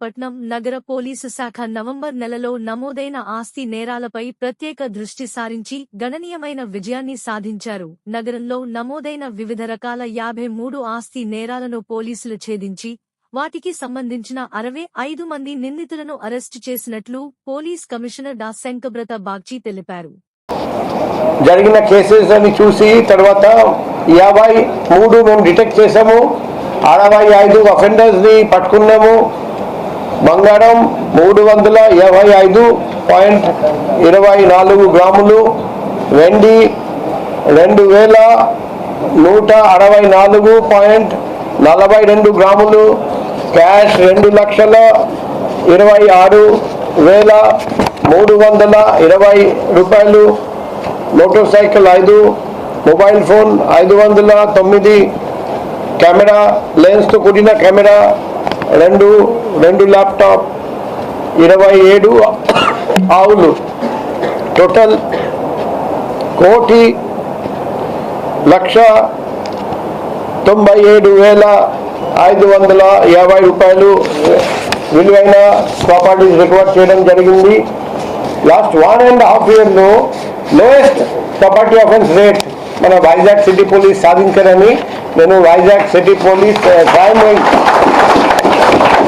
విశాఖపట్నం నగర పోలీసు శాఖ నవంబర్ నెలలో నమోదైన ఆస్తి నేరాలపై ప్రత్యేక దృష్టి సారించి గణనీయమైన విజయాన్ని సాధించారు. నగరంలో నమోదైన వివిధ రకాల 53 ఆస్తి నేరాలను పోలీసులు ఛేదించి వాటికి సంబంధించిన 65 మంది నిందితులను అరెస్టు చేసినట్లు పోలీస్ కమిషనర్ డా శంకబ్రత బాగ్చి తెలిపారు. జరిగిన కేసెస్ అని చూసి తర్వాత 53 మేము డిటెక్ట్ చేసాము. 65 అఫెండర్స్ ని పట్టుకున్నాము. బంగారం 355.24 గ్రాములు, వెండి 2164.42 గ్రాములు, క్యాష్ 2,26,320 రూపాయలు, motor cycle 5, mobile phone 509, camera lens తో కూడిన కెమెరా 2 ల్యాప్టాప్, 27 ఆవులు, టోటల్ 1,97,550 రూపాయలు విలువైన ప్రాపర్టీస్ రికవర్ చేయడం జరిగింది. లాస్ట్ 1.5 ఇయర్లో లోయెస్ట్ ప్రాపర్టీ ఆఫెన్స్ రేట్ మన వైజాగ్ సిటీ పోలీస్ సాధించారని నేను Vizag city police crime wing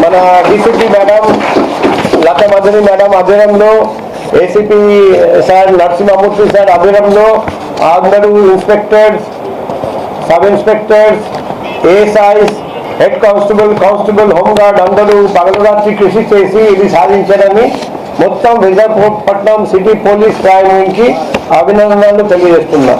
మన డీసీపీ మేడం లతా మదని మేడం ఆధ్వర్యంలో, ఏసీపీ సార్ నరసింహమూర్తి సార్ ఆధ్వర్యంలో అందరూ inspectors, sub inspectors, ASIs, head constable, home guard అందరూ పగలరాత్రి కృషి చేసి ఇది సాధించారని మొత్తం Visakhapatnam city police crime wing కి అభినందనలు తెలియజేస్తున్నా.